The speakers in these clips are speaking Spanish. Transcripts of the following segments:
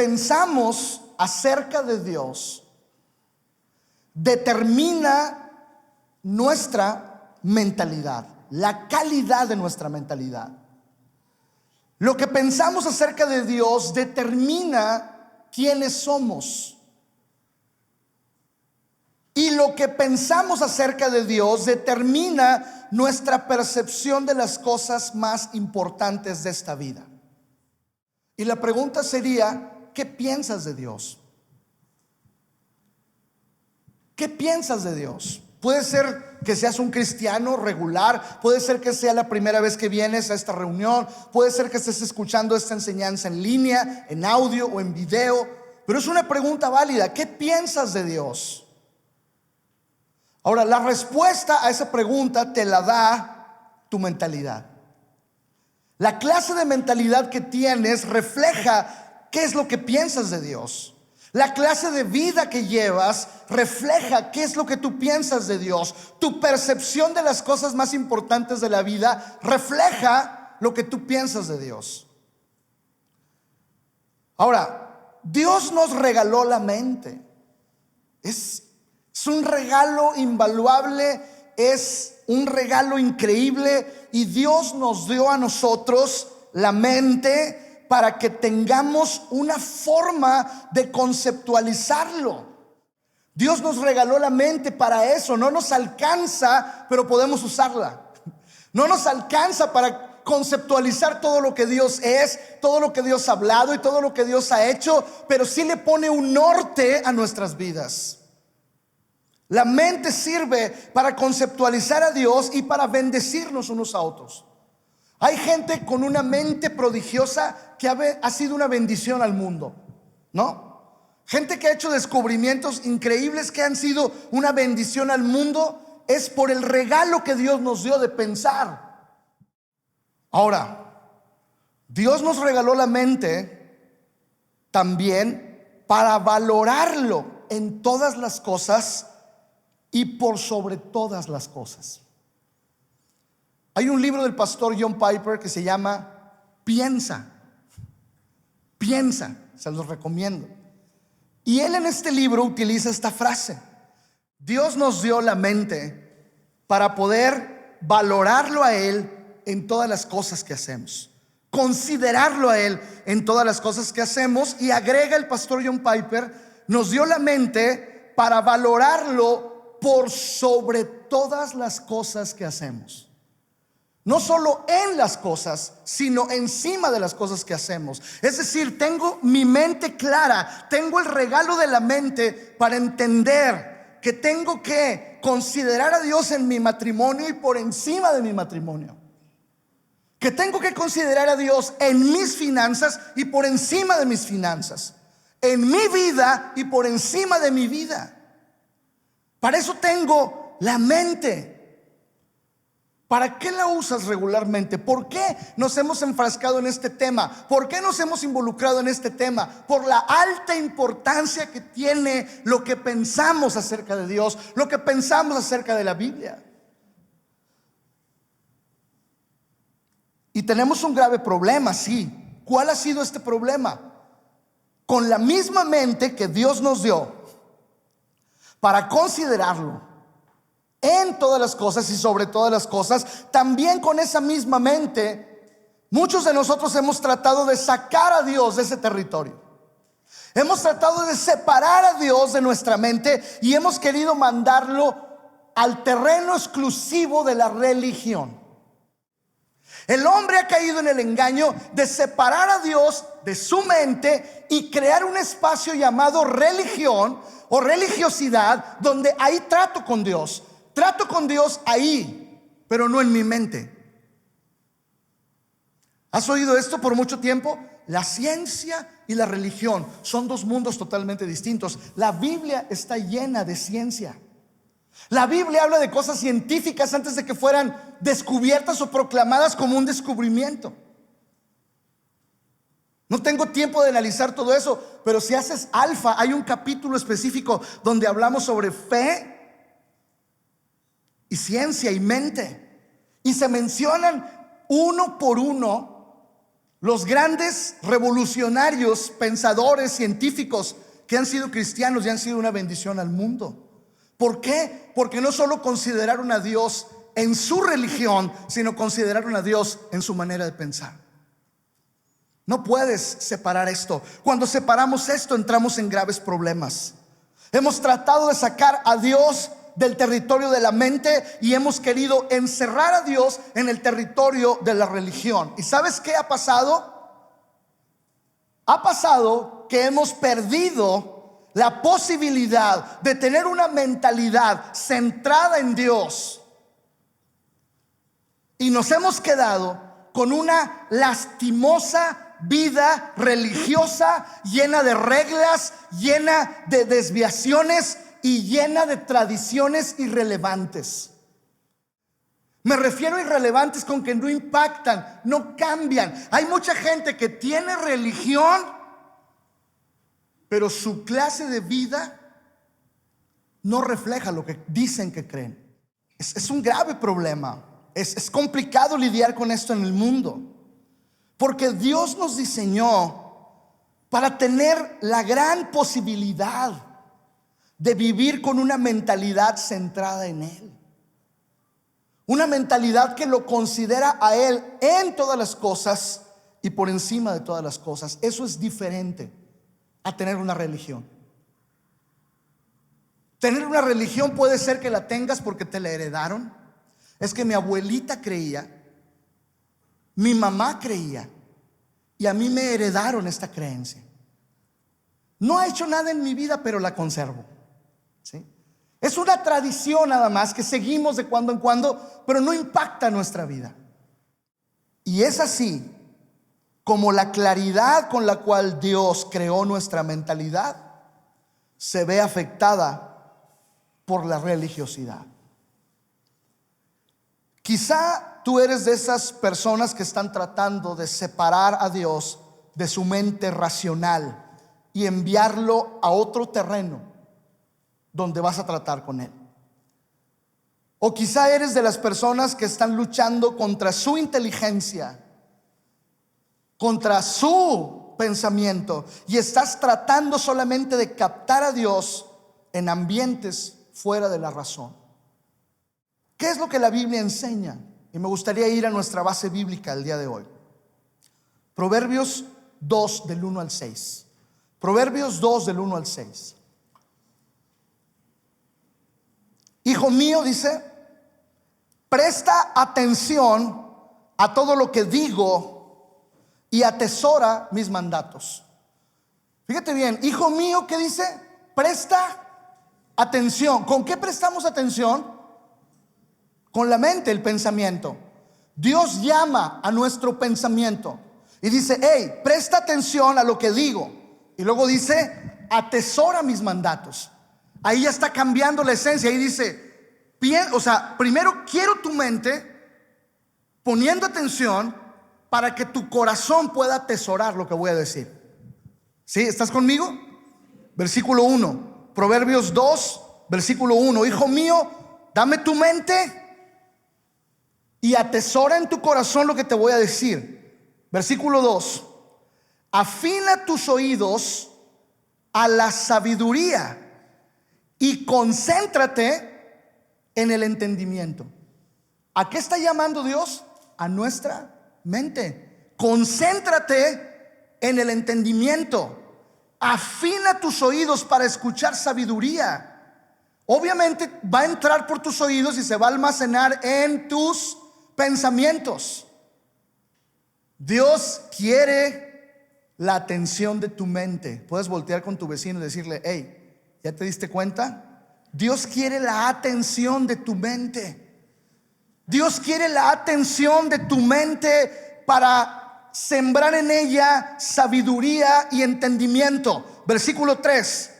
pensamos acerca de Dios determina nuestra mentalidad, la calidad de nuestra mentalidad. Lo que pensamos acerca de Dios determina quiénes somos. Y lo que pensamos acerca de Dios determina nuestra percepción de las cosas más importantes de esta vida. Y la pregunta sería, ¿qué piensas de Dios? ¿Qué piensas de Dios? Puede ser que seas un cristiano regular, puede ser que sea la primera vez que vienes a esta reunión, puede ser que estés escuchando esta enseñanza en línea, en audio o en video, pero es una pregunta válida. ¿Qué piensas de Dios? Ahora, la respuesta a esa pregunta te la da tu mentalidad. La clase de mentalidad que tienes refleja qué es lo que piensas de Dios. La clase de vida que llevas refleja qué es lo que tú piensas de Dios. Tu percepción de las cosas más importantes de la vida refleja lo que tú piensas de Dios. Ahora, Dios nos regaló la mente. Es un regalo invaluable, es un regalo increíble, y Dios nos dio a nosotros la mente para que tengamos una forma de conceptualizarlo. Dios nos regaló la mente para eso. No nos alcanza, pero podemos usarla. No nos alcanza para conceptualizar todo lo que Dios es, todo lo que Dios ha hablado y todo lo que Dios ha hecho, pero sí le pone un norte a nuestras vidas. La mente sirve para conceptualizar a Dios y para bendecirnos unos a otros. Hay gente con una mente prodigiosa que ha sido una bendición al mundo, ¿no? Gente que ha hecho descubrimientos increíbles que han sido una bendición al mundo. Es por el regalo que Dios nos dio de pensar. Ahora, Dios nos regaló la mente también para valorarlo en todas las cosas y por sobre todas las cosas. Hay un libro del pastor John Piper que se llama Piensa, se los recomiendo. Y él en este libro utiliza esta frase: Dios nos dio la mente para poder valorarlo a Él en todas las cosas que hacemos, considerarlo a Él en todas las cosas que hacemos. Y agrega el pastor John Piper: nos dio la mente para valorarlo por sobre todas las cosas que hacemos. No solo en las cosas, sino encima de las cosas que hacemos. Es decir, tengo mi mente clara, tengo el regalo de la mente para entender que tengo que considerar a Dios en mi matrimonio y por encima de mi matrimonio. Que tengo que considerar a Dios en mis finanzas y por encima de mis finanzas. En mi vida y por encima de mi vida. Para eso tengo la mente. ¿Para qué la usas regularmente? ¿Por qué nos hemos enfrascado en este tema? ¿Por qué nos hemos involucrado en este tema? Por la alta importancia que tiene lo que pensamos acerca de Dios, lo que pensamos acerca de la Biblia. Y tenemos un grave problema, sí. ¿Cuál ha sido este problema? Con la misma mente que Dios nos dio para considerarlo en todas las cosas y sobre todas las cosas, también con esa misma mente muchos de nosotros hemos tratado de sacar a Dios de ese territorio. Hemos tratado de separar a Dios de nuestra mente y hemos querido mandarlo al terreno exclusivo de la religión. El hombre ha caído en el engaño de separar a Dios de su mente y crear un espacio llamado religión o religiosidad, donde hay trato con Dios. Trato con Dios ahí, pero no en mi mente. ¿Has oído esto por mucho tiempo? La ciencia y la religión son dos mundos totalmente distintos. La Biblia está llena de ciencia. La Biblia habla de cosas científicas antes de que fueran descubiertas o proclamadas como un descubrimiento. No tengo tiempo de analizar todo eso, pero si haces Alfa, hay un capítulo específico donde hablamos sobre fe y ciencia y mente, y se mencionan uno por uno Los grandes revolucionarios, pensadores, científicos que han sido cristianos y han sido una bendición al mundo. ¿Por qué? Porque no solo consideraron a Dios en su religión, sino consideraron a Dios en su manera de pensar. No puedes separar esto. Cuando separamos esto, entramos en graves problemas. Hemos tratado de sacar a Dios del territorio de la mente y hemos querido encerrar a Dios en el territorio de la religión. ¿Y sabes qué ha pasado? Ha pasado que hemos perdido la posibilidad de tener una mentalidad centrada en Dios y nos hemos quedado con una lastimosa vida religiosa llena de reglas, llena de desviaciones y llena de tradiciones irrelevantes. Me refiero a irrelevantes con que no impactan, no cambian. Hay mucha gente que tiene religión, pero su clase de vida no refleja lo que dicen que creen. Es un grave problema. Es complicado lidiar con esto en el mundo, porque Dios nos diseñó para tener la gran posibilidad de vivir con una mentalidad centrada en Él. Una mentalidad que lo considera a Él en todas las cosas y por encima de todas las cosas. Eso es diferente a tener una religión. Tener una religión puede ser que la tengas porque te la heredaron. Es que mi abuelita creía, mi mamá creía, y a mí me heredaron esta creencia. No ha hecho nada en mi vida, pero la conservo. ¿Sí? Es una tradición nada más que seguimos de cuando en cuando, pero no impacta nuestra vida. Y es así como la claridad con la cual Dios creó nuestra mentalidad se ve afectada por la religiosidad. Quizá tú eres de esas personas que están tratando de separar a Dios de su mente racional y enviarlo a otro terreno donde vas a tratar con Él. O quizá eres de las personas que están luchando contra su inteligencia, contra su pensamiento, y estás tratando solamente de captar a Dios en ambientes fuera de la razón. ¿Qué es lo que la Biblia enseña? Y me gustaría ir a nuestra base bíblica el día de hoy. Proverbios 2 del 1 al 6. Proverbios 2 del 1 al 6. Hijo mío, dice, presta atención a todo lo que digo y atesora mis mandatos. Fíjate bien, hijo mío, ¿qué dice? Presta atención. ¿Con qué prestamos atención? Con la mente, el pensamiento. Dios llama a nuestro pensamiento y dice: hey, presta atención a lo que digo. Y luego dice: atesora mis mandatos. Ahí ya está cambiando la esencia. Ahí dice, primero quiero tu mente poniendo atención para que tu corazón pueda atesorar lo que voy a decir. ¿Sí? ¿Estás conmigo? Versículo 1, Proverbios 2, versículo 1. Hijo mío, dame tu mente y atesora en tu corazón lo que te voy a decir. Versículo 2. Afina tus oídos a la sabiduría y concéntrate en el entendimiento. ¿A qué está llamando Dios? A nuestra mente. Concéntrate en el entendimiento. Afina tus oídos para escuchar sabiduría. Obviamente va a entrar por tus oídos y se va a almacenar en tus pensamientos. Dios quiere la atención de tu mente. Puedes voltear con tu vecino y decirle: hey, ¿ya te diste cuenta? Dios quiere la atención de tu mente. Dios quiere la atención de tu mente para sembrar en ella sabiduría y entendimiento. Versículo 3.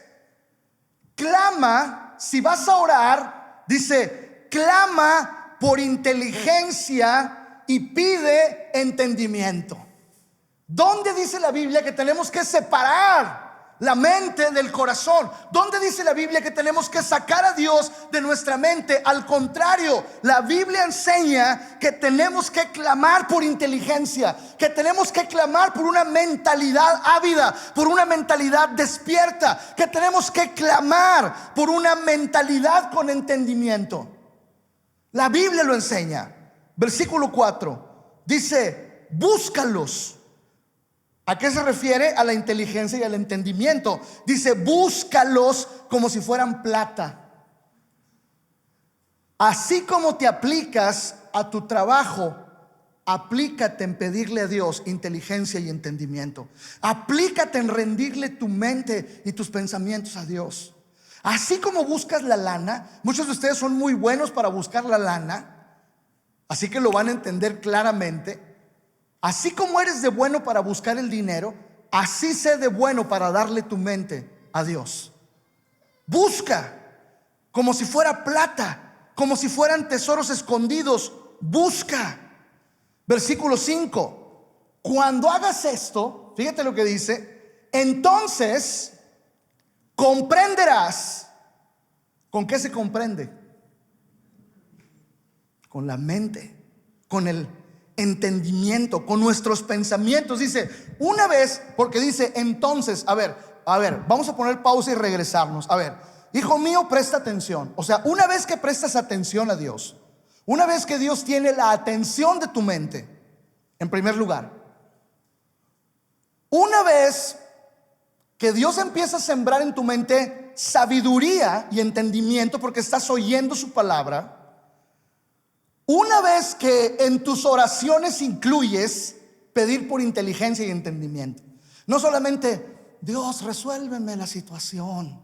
Clama, si vas a orar, dice: clama por inteligencia y pide entendimiento. ¿Dónde dice la Biblia que tenemos que separar la mente del corazón. ¿Dónde dice la Biblia que tenemos que sacar a Dios de nuestra mente? Al contrario, la Biblia enseña que tenemos que clamar por inteligencia, que tenemos que clamar por una mentalidad ávida, por una mentalidad despierta, que tenemos que clamar por una mentalidad con entendimiento. La Biblia lo enseña. Versículo 4 dice: búscalos. ¿A qué se refiere? A la inteligencia y al entendimiento. Dice: búscalos como si fueran plata. Así como te aplicas a tu trabajo, aplícate en pedirle a Dios inteligencia y entendimiento. Aplícate en rendirle tu mente y tus pensamientos a Dios. Así como buscas la lana, muchos de ustedes son muy buenos para buscar la lana, así que lo van a entender claramente. Así como eres de bueno para buscar el dinero, así sé de bueno para darle tu mente a Dios. Busca como si fuera plata, como si fueran tesoros escondidos. Busca. Versículo 5: cuando hagas esto, fíjate lo que dice, entonces comprenderás. ¿Con qué se comprende? Con la mente, con el entendimiento, con nuestros pensamientos. Dice, una vez, porque dice entonces, a ver, vamos a poner pausa y regresarnos. A ver, hijo mío, presta atención. O sea, una vez que prestas atención a Dios, una vez que Dios tiene la atención de tu mente, en primer lugar, una vez que Dios empieza a sembrar en tu mente sabiduría y entendimiento, porque estás oyendo su palabra, una vez que en tus oraciones incluyes pedir por inteligencia y entendimiento, no solamente Dios, resuélveme la situación.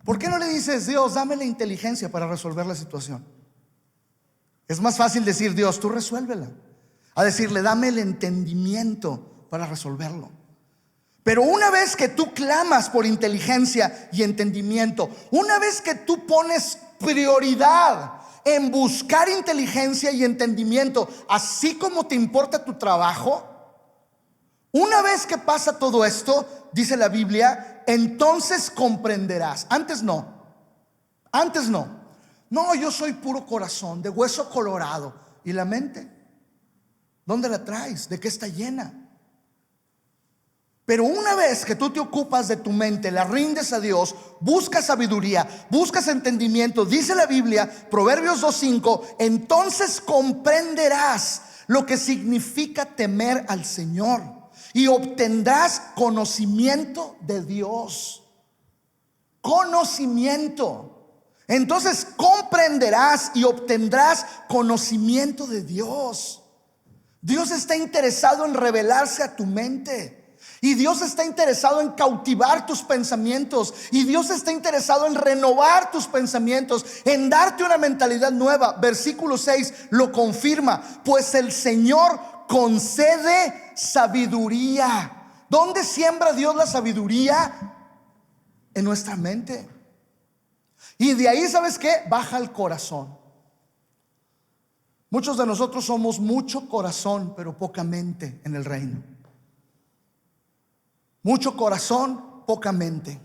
¿Por qué no le dices, Dios, dame la inteligencia para resolver la situación? Es más fácil decir, Dios, tú resuélvela, a decirle, dame el entendimiento para resolverlo. Pero una vez que tú clamas por inteligencia y entendimiento, una vez que tú pones prioridad en buscar inteligencia y entendimiento, así como te importa tu trabajo, una vez que pasa todo esto, dice la Biblia, entonces comprenderás. Antes no. No, yo soy puro corazón, de hueso colorado. ¿Y la mente? ¿Dónde la traes? ¿De qué está llena? Pero una vez que tú te ocupas de tu mente, la rindes a Dios, buscas sabiduría, buscas entendimiento, dice la Biblia, Proverbios 2:5, entonces comprenderás lo que significa temer al Señor y obtendrás conocimiento de Dios. Conocimiento. Entonces comprenderás y obtendrás conocimiento de Dios. Dios está interesado en revelarse a tu mente. Y Dios está interesado en cautivar tus pensamientos. Y Dios está interesado en renovar tus pensamientos, en darte una mentalidad nueva. Versículo 6 lo confirma. Pues el Señor concede sabiduría. ¿Dónde siembra Dios la sabiduría? En nuestra mente. Y de ahí, ¿sabes qué? Baja el corazón. Muchos de nosotros somos mucho corazón, pero poca mente en el reino. Mucho corazón, poca mente.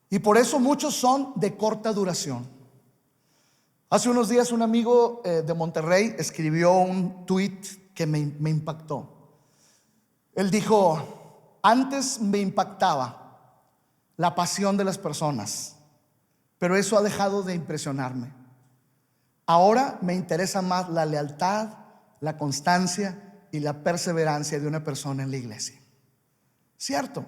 Y por eso muchos son de corta duración. Hace unos días un amigo de Monterrey escribió un tweet que me impactó. Él dijo, antes me impactaba la pasión de las personas, pero eso ha dejado de impresionarme. Ahora me interesa más la lealtad, la constancia y la perseverancia de una persona en la iglesia. Cierto,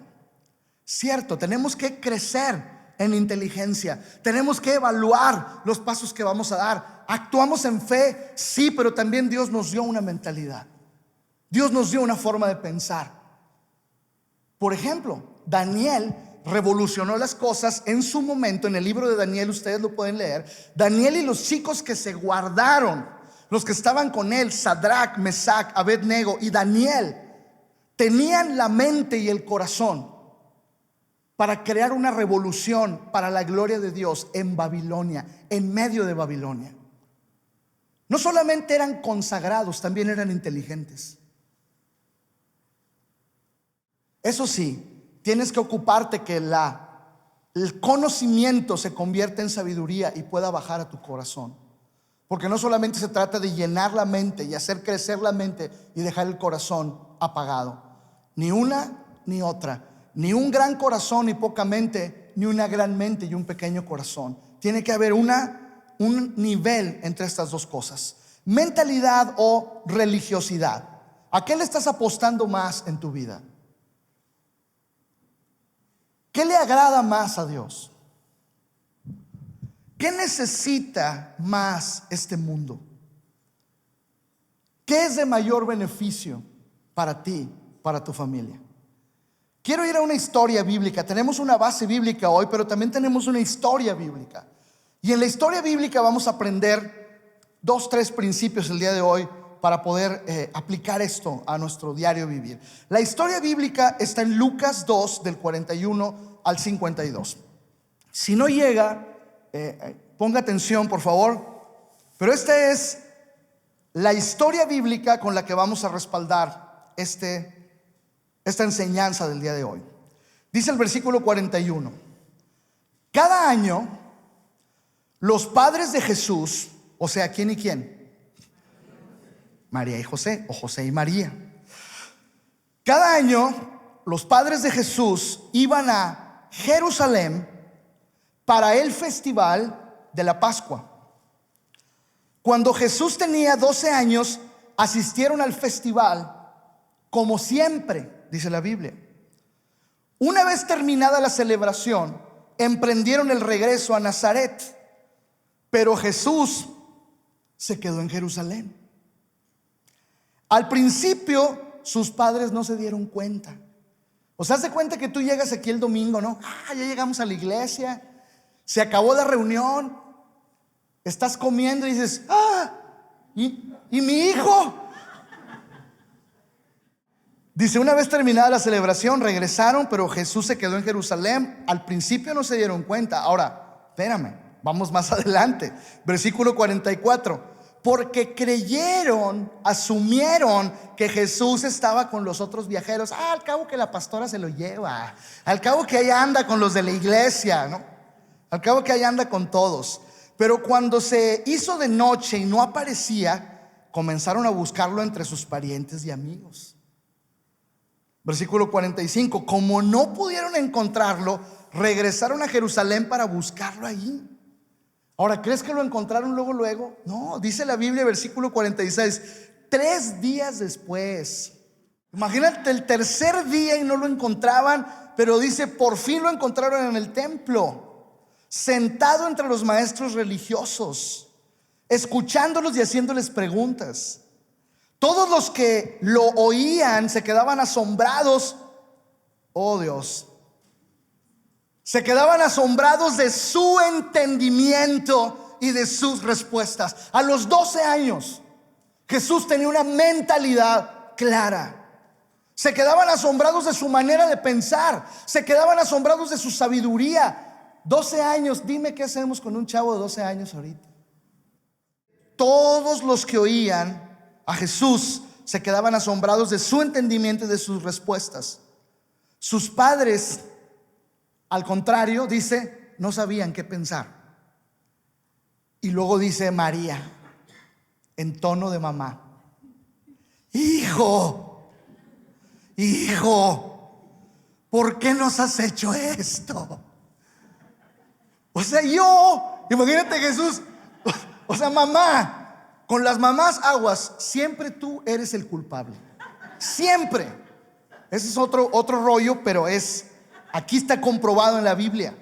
tenemos que crecer en inteligencia, tenemos que evaluar los pasos que vamos a dar. Actuamos en fe, sí, pero también Dios nos dio una mentalidad. Dios nos dio una forma de pensar. Por ejemplo, Daniel revolucionó las cosas en su momento. En el libro de Daniel, ustedes lo pueden leer. Daniel y los chicos que se guardaron, los que estaban con él, Sadrach, Mesach, Abednego y Daniel, tenían la mente y el corazón para crear una revolución para la gloria de Dios en Babilonia, en medio de Babilonia. No solamente eran consagrados, también eran inteligentes. Eso sí, tienes que ocuparte que el conocimiento se convierta en sabiduría y pueda bajar a tu corazón. Porque no solamente se trata de llenar la mente y hacer crecer la mente y dejar el corazón apagado. Ni una ni otra. Ni un gran corazón y poca mente, ni una gran mente y un pequeño corazón. Tiene que haber un nivel entre estas dos cosas. Mentalidad o religiosidad. ¿A qué le estás apostando más en tu vida? ¿Qué le agrada más a Dios? ¿Qué necesita más este mundo? ¿Qué es de mayor beneficio para ti, para tu familia? Quiero ir a una historia bíblica. Tenemos una base bíblica hoy, pero también tenemos una historia bíblica. Y en la historia bíblica vamos a aprender 2, 3 principios el día de hoy para poder aplicar esto a nuestro diario vivir. La historia bíblica está en Lucas 2, del 41 al 52. Si no llega, ponga atención por favor. Pero esta es la historia bíblica con la que vamos a respaldar esta enseñanza del día de hoy. Dice el versículo 41: cada año los padres de Jesús, o sea, ¿quién y quién? María y José, o José y María. Cada año los padres de Jesús iban a Jerusalén para el festival de la Pascua. Cuando Jesús tenía 12 años, asistieron al festival como siempre, dice la Biblia. Una vez terminada la celebración, emprendieron el regreso a Nazaret, pero Jesús se quedó en Jerusalén. Al principio sus padres no se dieron cuenta. O sea, haz cuenta que tú llegas aquí el domingo, ¿no? Ya llegamos a la iglesia, se acabó la reunión, estás comiendo y dices, ¿y mi hijo? Dice, una vez terminada la celebración, regresaron, pero Jesús se quedó en Jerusalén. Al principio no se dieron cuenta. Ahora, espérame, vamos más adelante. Versículo 44. Porque creyeron, asumieron que Jesús estaba con los otros viajeros. Al cabo que la pastora se lo lleva. Al cabo que ahí anda con los de la iglesia, ¿no? Al cabo que ahí anda con todos. Pero cuando se hizo de noche y no aparecía, comenzaron a buscarlo entre sus parientes y amigos. Versículo 45. Como no pudieron encontrarlo, regresaron a Jerusalén para buscarlo allí. Ahora, ¿crees que lo encontraron luego? No, dice la Biblia, versículo 46, 3 días después. Imagínate el tercer día y no lo encontraban, pero dice, por fin lo encontraron en el templo, sentado entre los maestros religiosos, escuchándolos y haciéndoles preguntas. Todos los que lo oían se quedaban asombrados. Oh Dios. Se quedaban asombrados de su entendimiento y de sus respuestas. A los 12 años, Jesús tenía una mentalidad clara. Se quedaban asombrados de su manera de pensar. Se quedaban asombrados de su sabiduría. 12 años, dime qué hacemos con un chavo de 12 años ahorita. Todos los que oían a Jesús se quedaban asombrados de su entendimiento y de sus respuestas. Sus padres, al contrario, dice, no sabían qué pensar. Y luego dice María, en tono de mamá: hijo, ¿por qué nos has hecho esto? O sea, imagínate Jesús, o sea, mamá, con las mamás aguas, siempre tú eres el culpable. Siempre. Ese es otro rollo, pero aquí está comprobado en la Biblia.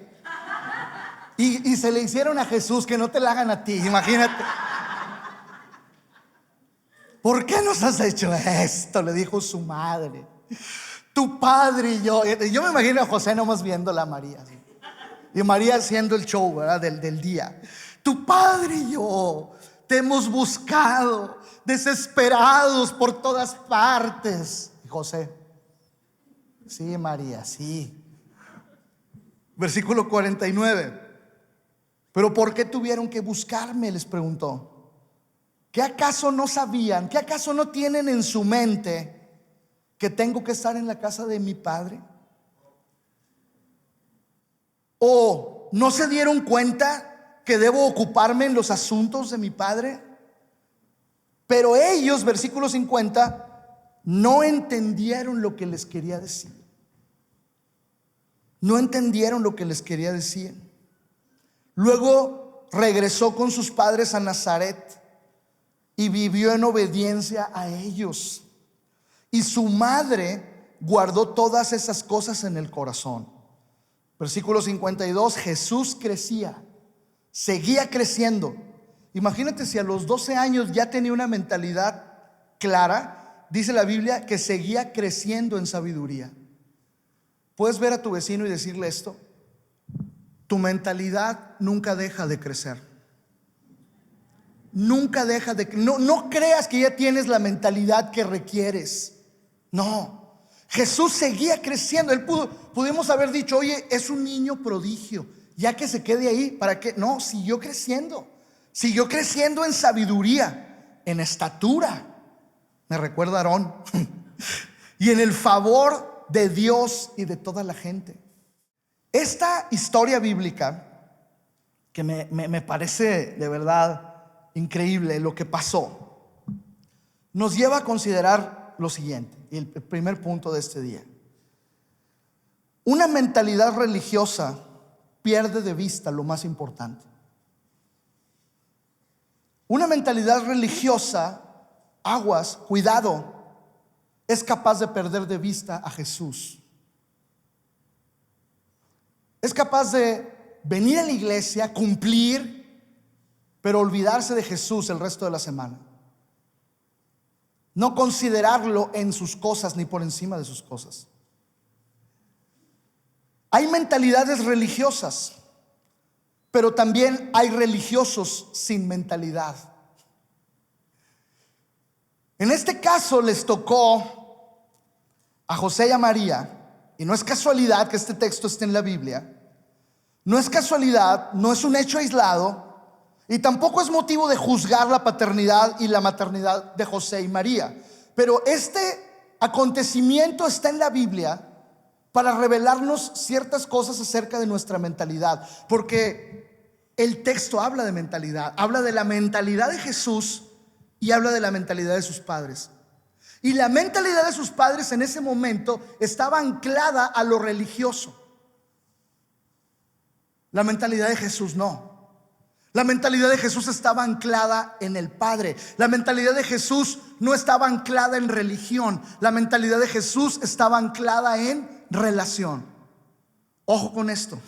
Y se le hicieron a Jesús, que no te la hagan a ti, imagínate. ¿Por qué nos has hecho esto? Le dijo su madre. Tu padre y yo. Yo me imagino a José nomás viéndola a María, ¿sí? Y María haciendo el show, ¿verdad? Del día. Tu padre y yo te hemos buscado, desesperados por todas partes. Y José: sí, María, sí. Versículo 49. ¿Pero por qué tuvieron que buscarme?, les preguntó. ¿Qué acaso no sabían? ¿Qué acaso no tienen en su mente que tengo que estar en la casa de mi padre? ¿O no se dieron cuenta que debo ocuparme en los asuntos de mi Padre? Pero ellos, versículo 50, no entendieron lo que les quería decir. No entendieron lo que les quería decir. Luego regresó con sus padres a Nazaret y vivió en obediencia a ellos. Y su madre guardó todas esas cosas en el corazón. Versículo 52, Jesús crecía, seguía creciendo. Imagínate si a los 12 años ya tenía una mentalidad clara. Dice la Biblia que seguía creciendo en sabiduría. Puedes ver a tu vecino y decirle esto: tu mentalidad nunca deja de crecer. Nunca deja de crecer. No creas que ya tienes la mentalidad que requieres. No, Jesús seguía creciendo. Pudimos haber dicho: oye, es un niño prodigio, ya que se quede ahí. ¿Para qué? No, siguió creciendo. Siguió creciendo en sabiduría, en estatura. Me recuerda a Aarón. Y en el favor de Dios y de toda la gente. Esta historia bíblica, que me parece de verdad increíble lo que pasó, nos lleva a considerar lo siguiente, y el primer punto de este día. Una mentalidad religiosa pierde de vista lo más importante. Una mentalidad religiosa, aguas, cuidado, es capaz de perder de vista a Jesús. Es capaz de venir a la iglesia, cumplir, pero olvidarse de Jesús el resto de la semana. No considerarlo en sus cosas ni por encima de sus cosas. Hay mentalidades religiosas, pero también hay religiosos sin mentalidad. En este caso les tocó a José y a María. Y no es casualidad que este texto esté en la Biblia. No es casualidad, no es un hecho aislado. Y tampoco es motivo de juzgar la paternidad y la maternidad de José y María. Pero este acontecimiento está en la Biblia para revelarnos ciertas cosas acerca de nuestra mentalidad. Porque el texto habla de mentalidad. Habla de la mentalidad de Jesús y habla de la mentalidad de sus padres. Y la mentalidad de sus padres en ese momento estaba anclada a lo religioso. La mentalidad de Jesús no. La mentalidad de Jesús estaba anclada en el Padre. La mentalidad de Jesús no estaba anclada en religión. La mentalidad de Jesús estaba anclada en relación. Ojo con esto.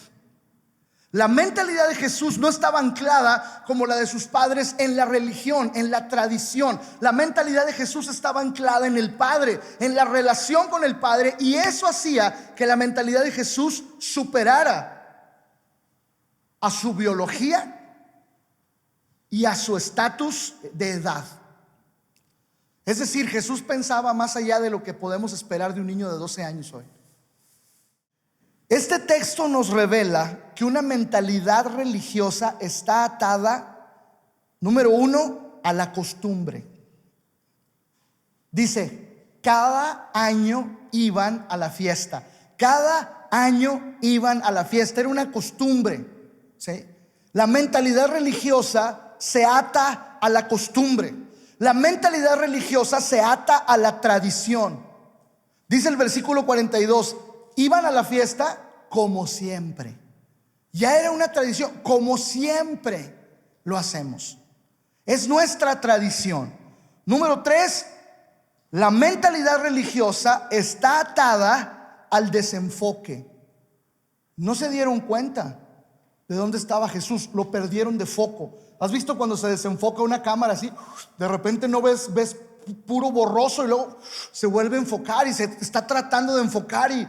La mentalidad de Jesús no estaba anclada como la de sus padres en la religión, en la tradición. La mentalidad de Jesús estaba anclada en el Padre, en la relación con el Padre. Y eso hacía que la mentalidad de Jesús superara a su biología y a su estatus de edad. Es decir, Jesús pensaba más allá de lo que podemos esperar de un niño de 12 años hoy. Este texto nos revela que una mentalidad religiosa está atada, número uno, a la costumbre. Dice, cada año iban a la fiesta. Cada año iban a la fiesta. Era una costumbre, ¿sí? La mentalidad religiosa se ata a la costumbre. La mentalidad religiosa se ata a la tradición. Dice el versículo 42, iban a la fiesta como siempre. Ya era una tradición, como siempre lo hacemos. Es nuestra tradición. Número 3, la mentalidad religiosa está atada al desenfoque. No se dieron cuenta de dónde estaba Jesús, lo perdieron de foco. ¿Has visto cuando se desenfoca una cámara así? De repente no ves puro borroso y luego se vuelve a enfocar y se está tratando de enfocar y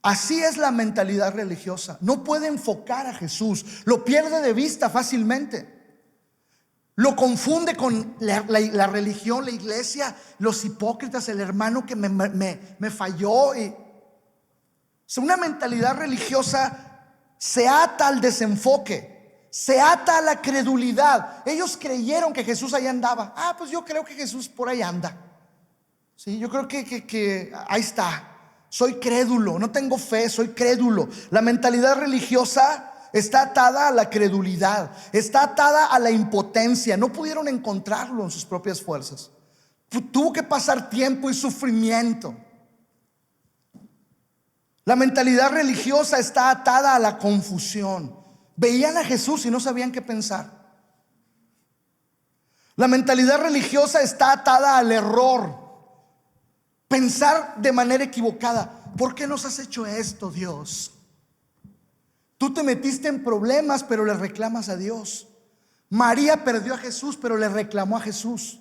así es la mentalidad religiosa. No puede enfocar a Jesús, lo pierde de vista fácilmente. Lo confunde con la religión, la iglesia, los hipócritas, el hermano que me falló. Una mentalidad religiosa se ata al desenfoque, se ata a la credulidad. Ellos creyeron que Jesús ahí andaba. Pues yo creo que Jesús por ahí anda. Sí, yo creo que ahí está. soy crédulo, no tengo fe, soy crédulo. La mentalidad religiosa está atada a la credulidad, está atada a la impotencia. No pudieron encontrarlo en sus propias fuerzas. Tuvo que pasar tiempo y sufrimiento. La mentalidad religiosa está atada a la confusión. Veían a Jesús y no sabían qué pensar. La mentalidad religiosa está atada al error. Pensar de manera equivocada. ¿Por qué nos has hecho esto, Dios? Tú te metiste en problemas, pero le reclamas a Dios. María perdió a Jesús, pero le reclamó a Jesús.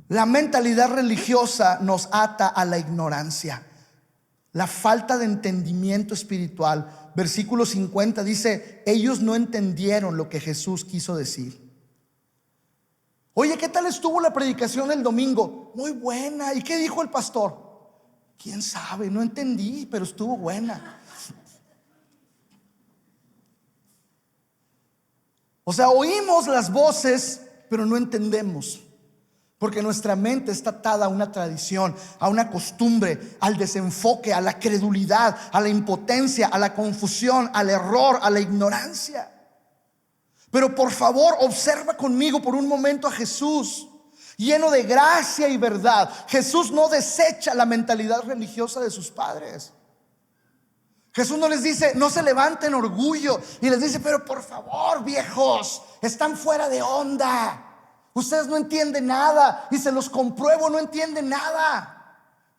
La mentalidad religiosa nos ata a la ignorancia, la falta de entendimiento espiritual. Versículo 50 dice: ellos no entendieron lo que Jesús quiso decir. Oye, ¿qué tal estuvo la predicación el domingo? Muy buena. ¿Y qué dijo el pastor? ¿Quién sabe? No entendí, pero estuvo buena. O sea, oímos las voces, pero no entendemos. Porque nuestra mente está atada a una tradición, a una costumbre, al desenfoque, a la credulidad, a la impotencia, a la confusión, al error, a la ignorancia. Pero por favor, observa conmigo por un momento a Jesús, lleno de gracia y verdad. Jesús no desecha la mentalidad religiosa de sus padres. Jesús no les dice: no se levanten orgullo. Y les dice: pero por favor, viejos, están fuera de onda. Ustedes no entienden nada. Y se los compruebo, no entienden nada.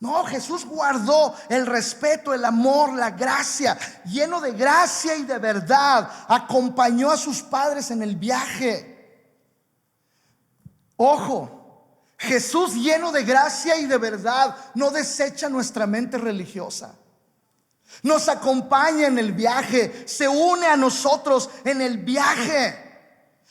No, Jesús guardó el respeto, el amor, la gracia. Lleno de gracia y de verdad, acompañó a sus padres en el viaje. Ojo, Jesús, lleno de gracia y de verdad, no desecha nuestra mente religiosa. Nos acompaña en el viaje, se une a nosotros en el viaje,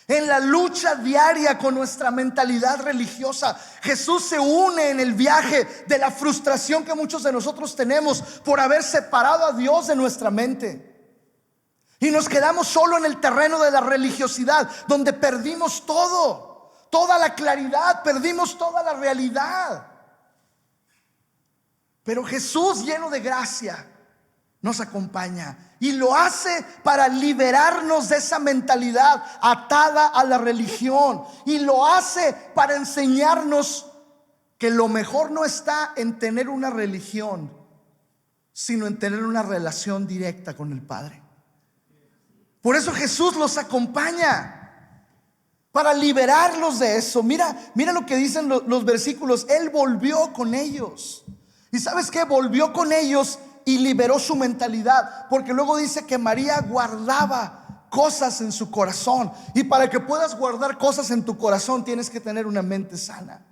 en la lucha diaria con nuestra mentalidad religiosa. Jesús se une en el viaje de la frustración que muchos de nosotros tenemos por haber separado a Dios de nuestra mente. Y nos quedamos solo en el terreno de la religiosidad, donde perdimos todo, toda la claridad, perdimos toda la realidad. Pero Jesús, lleno de gracia, nos acompaña y lo hace para liberarnos de esa mentalidad atada a la religión, y lo hace para enseñarnos que lo mejor no está en tener una religión, sino en tener una relación directa con el Padre. Por eso Jesús los acompaña, para liberarlos de eso. Mira lo que dicen los versículos. Él volvió con ellos. ¿Y sabes qué? Volvió con ellos y liberó su mentalidad, porque luego dice que María guardaba cosas en su corazón. Y para que puedas guardar cosas en tu corazón, tienes que tener una mente sana.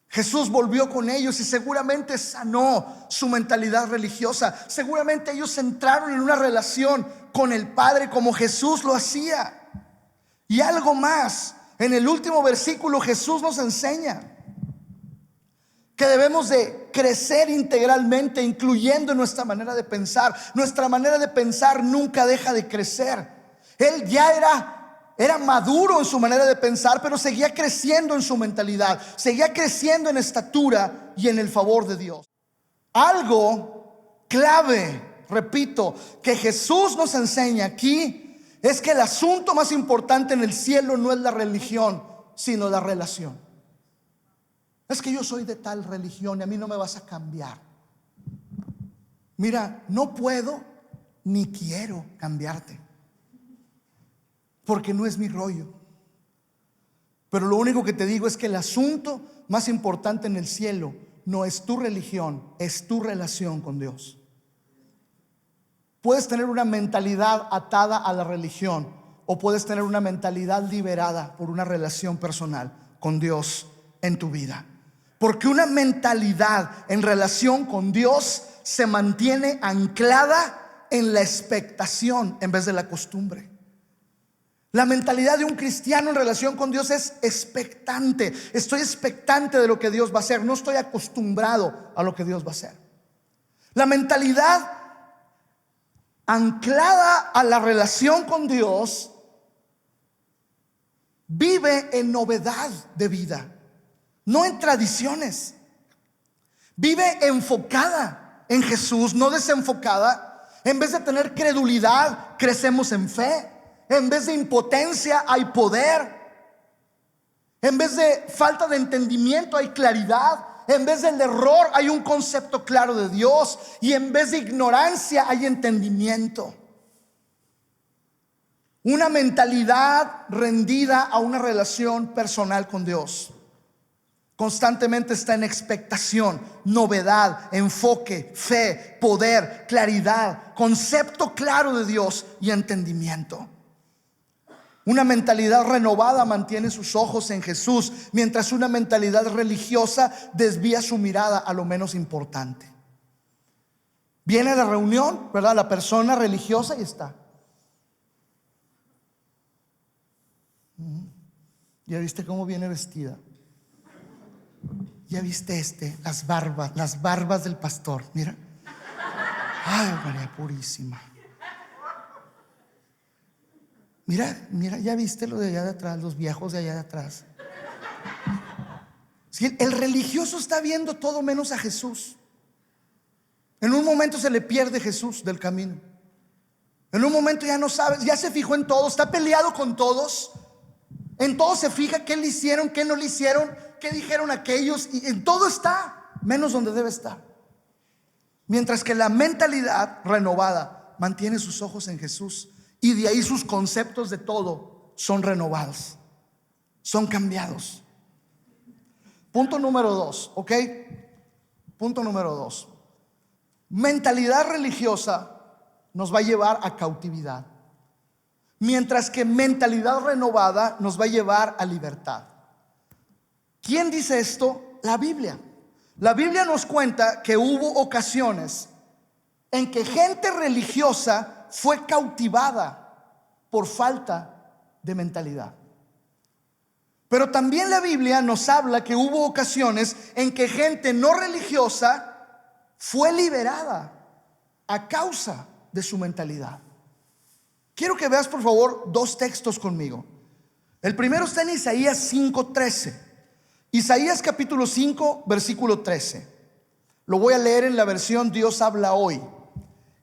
Jesús volvió con ellos y seguramente sanó su mentalidad religiosa. Seguramente ellos entraron en una relación con el Padre como Jesús lo hacía. Y algo más, en el último versículo Jesús nos enseña que debemos de crecer integralmente, incluyendo nuestra manera de pensar. Nuestra manera de pensar nunca deja de crecer. Él ya era maduro en su manera de pensar, pero seguía creciendo en su mentalidad, seguía creciendo en estatura y en el favor de Dios. Algo clave, repito, que Jesús nos enseña aquí es que el asunto más importante en el cielo no es la religión, sino la relación. Es que yo soy de tal religión y a mí no me vas a cambiar. Mira, no puedo ni quiero cambiarte, porque no es mi rollo. Pero lo único que te digo es que el asunto más importante en el cielo no es tu religión, es tu relación con Dios. Puedes tener una mentalidad atada a la religión, o puedes tener una mentalidad liberada por una relación personal con Dios en tu vida. Porque una mentalidad en relación con Dios se mantiene anclada en la expectación en vez de la costumbre. La mentalidad de un cristiano en relación con Dios es expectante. Estoy expectante de lo que Dios va a hacer. No estoy acostumbrado a lo que Dios va a hacer. La mentalidad anclada a la relación con Dios vive en novedad de vida. no en tradiciones. Vive enfocada en Jesús, no desenfocada. En vez de tener credulidad, crecemos en fe. En vez de impotencia, hay poder. En vez de falta de entendimiento, hay claridad. En vez del error, hay un concepto claro de Dios. Y en vez de ignorancia, hay entendimiento. Una mentalidad rendida a una relación personal con Dios. Constantemente está en expectación, novedad, enfoque, fe, poder, claridad, concepto claro de Dios y entendimiento. Una mentalidad renovada mantiene sus ojos en Jesús, mientras una mentalidad religiosa desvía su mirada a lo menos importante. Viene a la reunión, ¿verdad? La persona religiosa y está. ¿Ya viste cómo viene vestida? ¿Ya viste las barbas del pastor? Mira. Ay, María Purísima. Mira, ¿ya viste lo de allá de atrás? Los viejos de allá de atrás. Sí, el religioso está viendo todo menos a Jesús. En un momento se le pierde Jesús del camino. En un momento ya no sabe, ya se fijó en todo, está peleado con todos. En todo se fija qué le hicieron, qué no le hicieron, qué dijeron aquellos, y en todo está, menos donde debe estar. Mientras que la mentalidad renovada mantiene sus ojos en Jesús, y de ahí sus conceptos de todo son renovados, son cambiados. Punto número 2, ¿ok? Punto número 2. Mentalidad religiosa nos va a llevar a cautividad, mientras que mentalidad renovada nos va a llevar a libertad. ¿Quién dice esto? La Biblia. La Biblia nos cuenta que hubo ocasiones en que gente religiosa fue cautivada por falta de mentalidad. Pero también la Biblia nos habla que hubo ocasiones en que gente no religiosa fue liberada a causa de su mentalidad. Quiero que veas por favor 2 textos conmigo. El primero está en Isaías 5:13. Isaías capítulo 5 versículo 13. Lo voy a leer en la versión Dios habla hoy.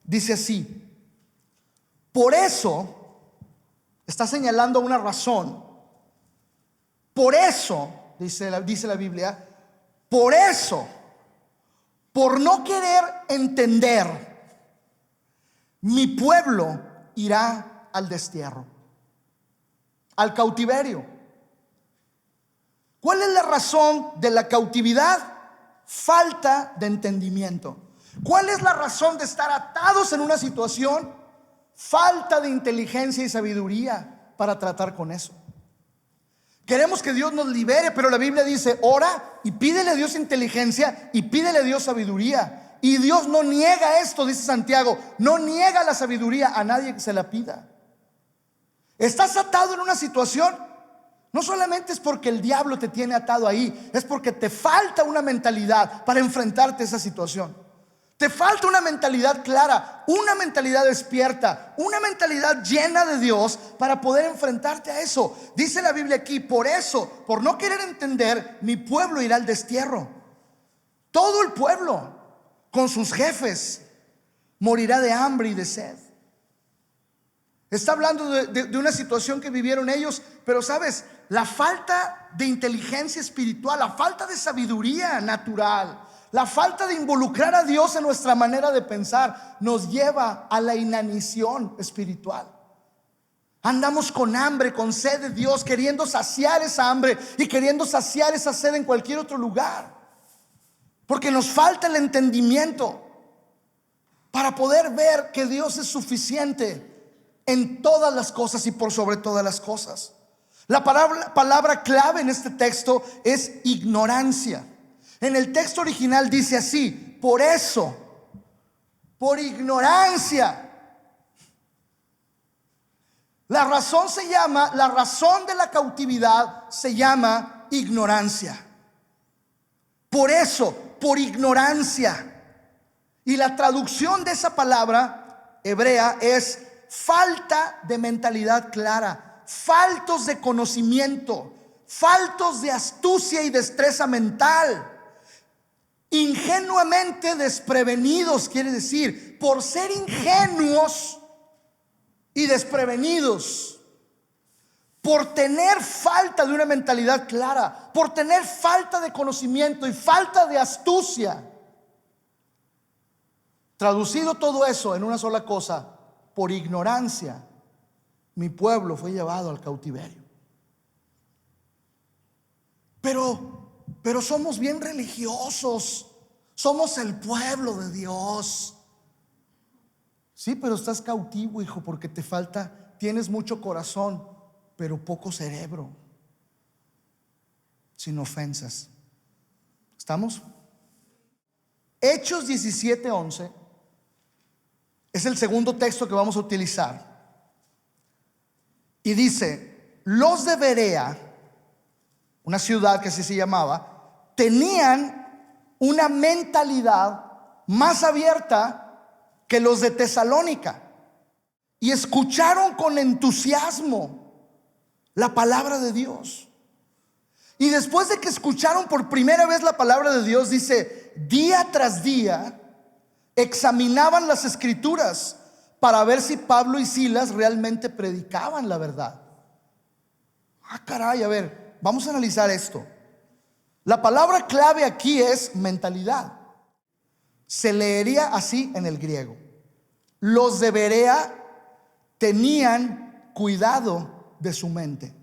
Dice así: por eso, está señalando una razón. Por eso, dice la Biblia, por eso, por no querer entender, mi pueblo irá al destierro, al cautiverio. ¿Cuál es la razón de la cautividad? Falta de entendimiento. ¿Cuál es la razón de estar atados en una situación? Falta de inteligencia y sabiduría para tratar con eso. Queremos que Dios nos libere, pero la Biblia dice: ora y pídele a Dios inteligencia y pídele a Dios sabiduría. Y Dios no niega esto, dice Santiago, no niega la sabiduría a nadie que se la pida. Estás atado en una situación, no solamente es porque el diablo te tiene atado ahí, es porque te falta una mentalidad para enfrentarte a esa situación. Te falta una mentalidad clara, una mentalidad despierta, una mentalidad llena de Dios para poder enfrentarte a eso. Dice la Biblia aquí: por eso, por no querer entender, mi pueblo irá al destierro. Todo el pueblo, con sus jefes, morirá de hambre y de sed. Está hablando de una situación que vivieron ellos, pero sabes, la falta de inteligencia espiritual, la falta de sabiduría natural, la falta de involucrar a Dios en nuestra manera de pensar nos lleva a la inanición espiritual. Andamos con hambre, con sed de Dios, queriendo saciar esa hambre y queriendo saciar esa sed en cualquier otro lugar, porque nos falta el entendimiento para poder ver que Dios es suficiente en todas las cosas y por sobre todas las cosas. La palabra clave en este texto es ignorancia. En el texto original dice así: por eso, por ignorancia. La razón de la cautividad se llama ignorancia. Por eso, por ignorancia. Y la traducción de esa palabra hebrea es falta de mentalidad clara, faltos de conocimiento, faltos de astucia y destreza mental, ingenuamente desprevenidos, quiere decir, por ser ingenuos y desprevenidos, por tener falta de una mentalidad clara, por tener falta de conocimiento y falta de astucia. Traducido todo eso en una sola cosa: por ignorancia, mi pueblo fue llevado al cautiverio. Pero somos bien religiosos, somos el pueblo de Dios. Sí, pero estás cautivo, hijo, porque te falta, tienes mucho corazón, pero poco cerebro. Sin ofensas. ¿Estamos? Hechos 17:11 es el segundo texto que vamos a utilizar. Y dice: los de Berea, una ciudad que así se llamaba, tenían una mentalidad más abierta que los de Tesalónica, y escucharon con entusiasmo la palabra de Dios. Y después de que escucharon por primera vez la palabra de Dios, dice, día tras día examinaban las escrituras para ver si Pablo y Silas realmente predicaban la verdad. Ah, caray, a ver, vamos a analizar esto. La palabra clave aquí es mentalidad. Se leería así en el griego: los de Berea tenían cuidado de su mente.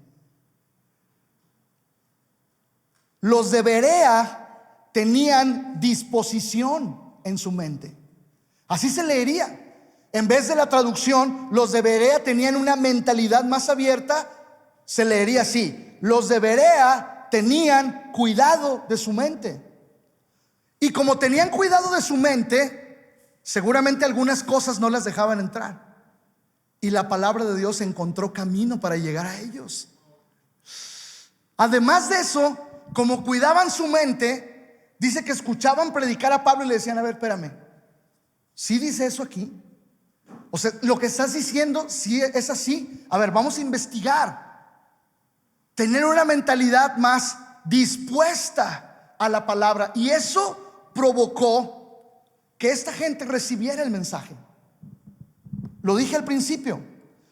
Los de Berea tenían disposición en su mente. Así se leería. En vez de la traducción, los de Berea tenían una mentalidad más abierta, se leería así: los de Berea tenían cuidado de su mente. Y como tenían cuidado de su mente, seguramente algunas cosas no las dejaban entrar, y la palabra de Dios encontró camino para llegar a ellos. Además de eso, como cuidaban su mente, dice que escuchaban predicar a Pablo y le decían: a ver, espérame, ¿sí dice eso aquí? O sea, lo que estás diciendo, ¿sí es así? A ver, vamos a investigar. Tener una mentalidad más dispuesta a la palabra. Y eso provocó que esta gente recibiera el mensaje. Lo dije al principio,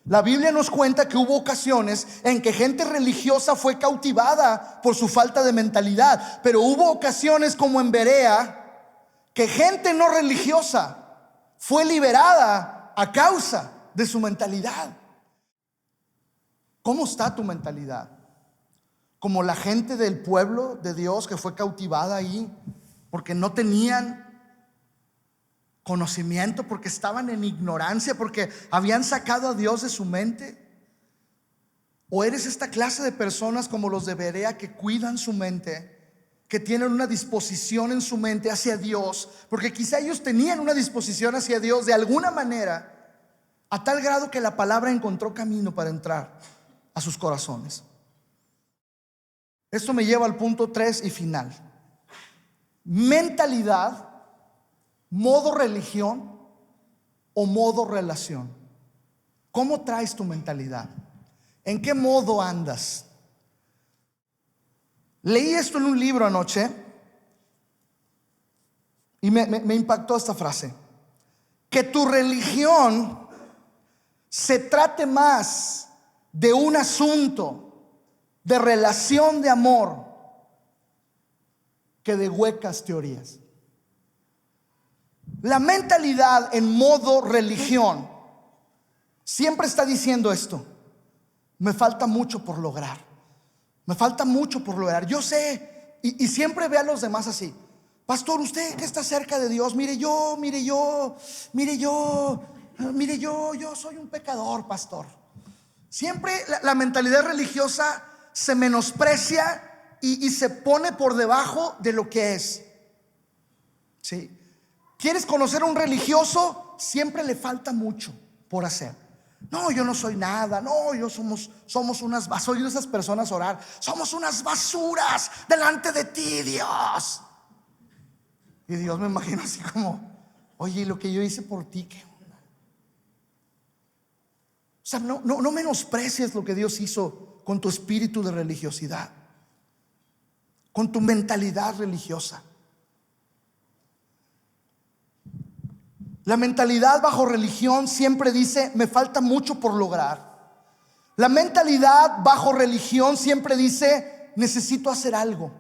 la Biblia nos cuenta que hubo ocasiones en que gente religiosa fue cautivada por su falta de mentalidad, pero hubo ocasiones como en Berea que gente no religiosa fue liberada a causa de su mentalidad. ¿Cómo está tu mentalidad? Como la gente del pueblo de Dios que fue cautivada ahí porque no tenían conocimiento, porque estaban en ignorancia, porque habían sacado a Dios de su mente. ¿O eres esta clase de personas como los de Berea que cuidan su mente, que tienen una disposición en su mente hacia Dios? Porque quizá ellos tenían una disposición hacia Dios de alguna manera, a tal grado que la palabra encontró camino para entrar a sus corazones. Esto me lleva al punto 3 y final: mentalidad, modo religión o modo relación. ¿Cómo traes tu mentalidad? ¿En qué modo andas? Leí esto en un libro anoche y me impactó esta frase: que tu religión se trate más de un asunto de relación de amor que de huecas teorías. La mentalidad en modo religión siempre está diciendo esto: me falta mucho por lograr, me falta mucho por lograr. Yo sé, y siempre ve a los demás así: pastor, usted que está cerca de Dios, mire yo soy un pecador, pastor. Siempre la mentalidad religiosa se menosprecia y se pone por debajo de lo que es. ¿Sí? ¿Quieres conocer a un religioso? Siempre le falta mucho por hacer. No, yo no soy nada. No, yo somos unas basuras. Soy de esas personas orar: somos unas basuras delante de ti, Dios. Y Dios, me imagino así como: oye, lo que yo hice por ti, ¿qué onda? O sea, no menosprecies lo que Dios hizo con tu espíritu de religiosidad. con tu mentalidad religiosa. La mentalidad bajo religión siempre dice: me falta mucho por lograr. La mentalidad bajo religión siempre dice: necesito hacer algo.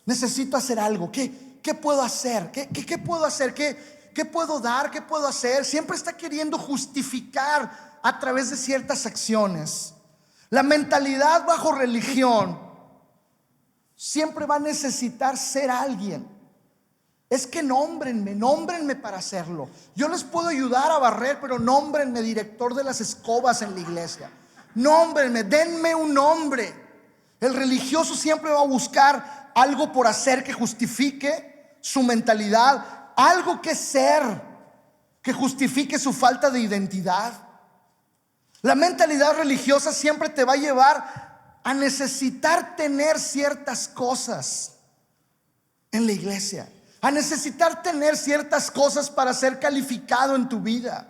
Necesito hacer algo. ¿Qué puedo hacer? ¿Qué puedo hacer? ¿Qué puedo dar? ¿Qué puedo hacer? Siempre está queriendo justificar a través de ciertas acciones. La mentalidad bajo religión siempre va a necesitar ser alguien. Es que nómbrenme para hacerlo. Yo les puedo ayudar a barrer, pero nómbrenme director de las escobas en la iglesia. Nómbrenme, denme un nombre. El religioso siempre va a buscar algo por hacer que justifique su mentalidad, algo que ser que justifique su falta de identidad. La mentalidad religiosa siempre te va a llevar a necesitar tener ciertas cosas en la iglesia, a necesitar tener ciertas cosas para ser calificado en tu vida.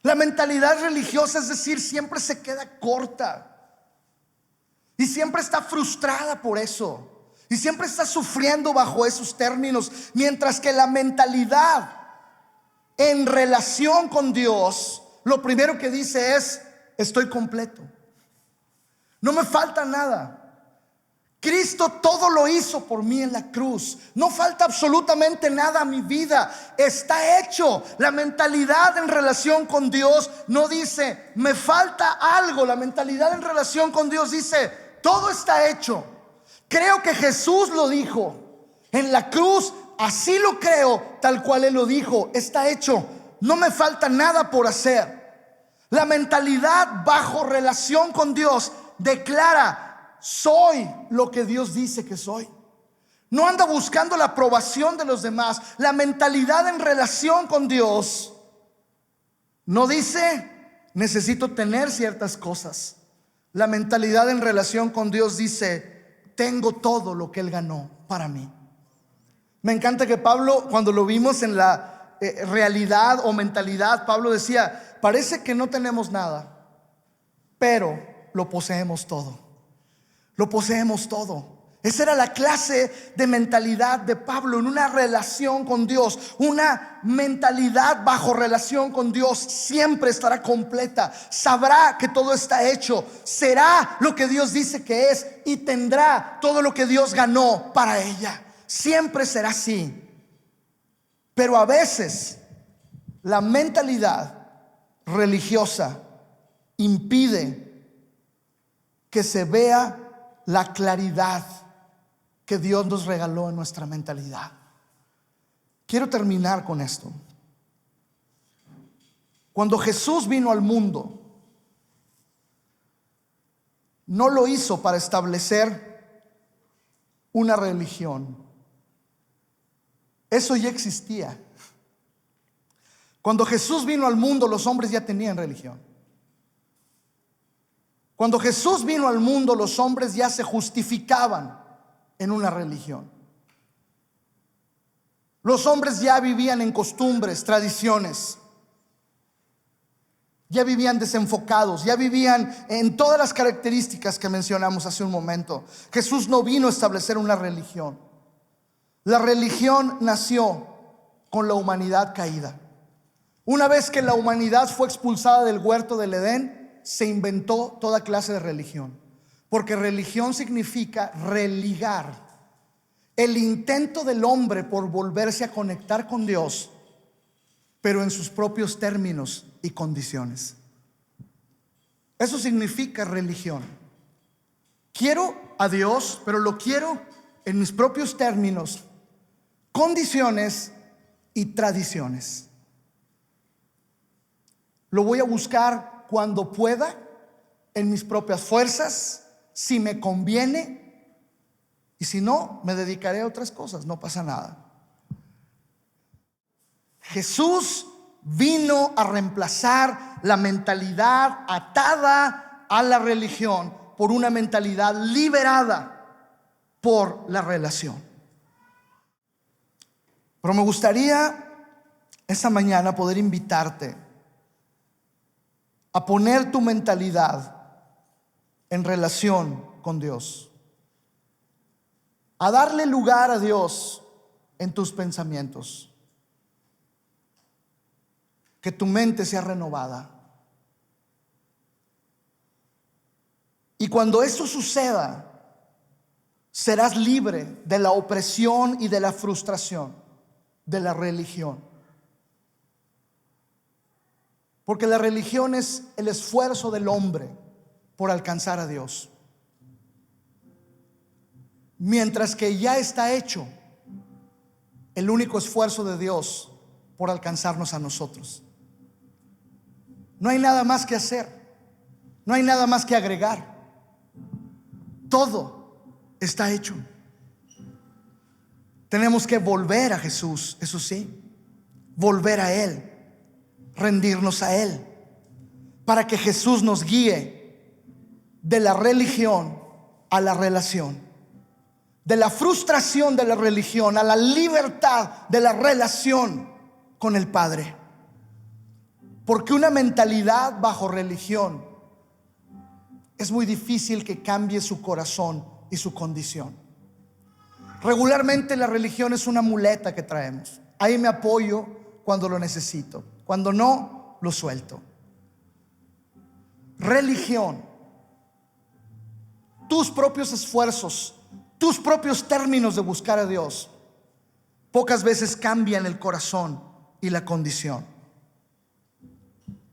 La mentalidad religiosa, es decir, siempre se queda corta y siempre está frustrada por eso, y siempre está sufriendo bajo esos términos, mientras que la mentalidad en relación con Dios, lo primero que dice es: estoy completo, no me falta nada. Cristo todo lo hizo por mí en la cruz. No falta absolutamente nada a mi vida. Está hecho. La mentalidad en relación con Dios no dice: me falta algo. La mentalidad en relación con Dios dice: todo está hecho. Creo que Jesús lo dijo en la cruz. Así lo creo, tal cual Él lo dijo. Está hecho. No me falta nada por hacer. La mentalidad bajo relación con Dios declara: soy lo que Dios dice que soy. No anda buscando la aprobación de los demás. La mentalidad en relación con Dios no dice: necesito tener ciertas cosas. La mentalidad en relación con Dios dice: tengo todo lo que Él ganó para mí. Me encanta que Pablo, cuando lo vimos en la realidad o mentalidad, Pablo decía: parece que no tenemos nada, pero lo poseemos todo. Lo poseemos todo. Esa era la clase de mentalidad de Pablo en una relación con Dios. Una mentalidad bajo relación con Dios siempre estará completa. Sabrá que todo está hecho. Será lo que Dios dice que es y tendrá todo lo que Dios ganó para ella. Siempre será así. Pero a veces la mentalidad religiosa impide que se vea la claridad que Dios nos regaló en nuestra mentalidad. Quiero terminar con esto. Cuando Jesús vino al mundo, no lo hizo para establecer una religión. Eso ya existía. Cuando Jesús vino al mundo, los hombres ya tenían religión. Cuando Jesús vino al mundo, los hombres ya se justificaban en una religión. Los hombres ya vivían en costumbres, tradiciones. Ya vivían desenfocados, ya vivían en todas las características que mencionamos hace un momento. Jesús no vino a establecer una religión. La religión nació con la humanidad caída. Una vez que la humanidad fue expulsada del huerto del Edén, se inventó toda clase de religión, porque religión significa religar, el intento del hombre por volverse a conectar con Dios, pero en sus propios términos y condiciones. Eso significa religión. Quiero a Dios, pero lo quiero en mis propios términos, condiciones y tradiciones. Lo voy a buscar cuando pueda, en mis propias fuerzas, si me conviene, y si no, me dedicaré a otras cosas, no pasa nada. Jesús vino a reemplazar la mentalidad atada a la religión por una mentalidad liberada por la relación. Pero me gustaría esta mañana poder invitarte a poner tu mentalidad en relación con Dios. a darle lugar a Dios en tus pensamientos. Que tu mente sea renovada. Y cuando esto suceda, serás libre de la opresión y de la frustración de la religión. Porque la religión es el esfuerzo del hombre por alcanzar a Dios. Mientras que ya está hecho el único esfuerzo de Dios por alcanzarnos a nosotros. No hay nada más que hacer. No hay nada más que agregar. Todo está hecho. Tenemos que volver a Jesús, eso sí, volver a Él, rendirnos a Él, para que Jesús nos guíe de la religión a la relación, de la frustración de la religión a la libertad de la relación con el Padre. Porque una mentalidad bajo religión es muy difícil que cambie su corazón y su condición. Regularmente la religión es una muleta que traemos. Ahí me apoyo cuando lo necesito. Cuando no, lo suelto. Religión, tus propios esfuerzos, tus propios términos de buscar a Dios, pocas veces cambian el corazón y la condición.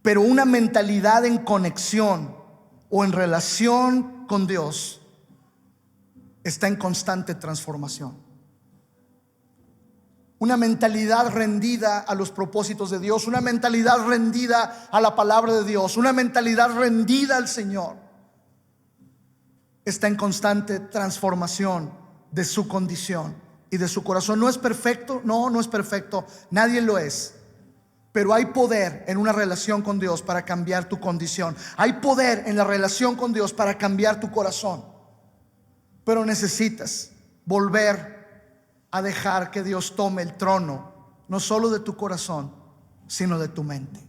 Pero una mentalidad en conexión o en relación con Dios está en constante transformación. Una mentalidad rendida a los propósitos de Dios, una mentalidad rendida a la palabra de Dios, una mentalidad rendida al Señor, está en constante transformación de su condición y de su corazón. ¿No es perfecto? No, no es perfecto. Nadie lo es. Pero hay poder en una relación con Dios para cambiar tu condición. Hay poder en la relación con Dios para cambiar tu corazón. Pero necesitas volver a dejar que Dios tome el trono, no solo de tu corazón, sino de tu mente.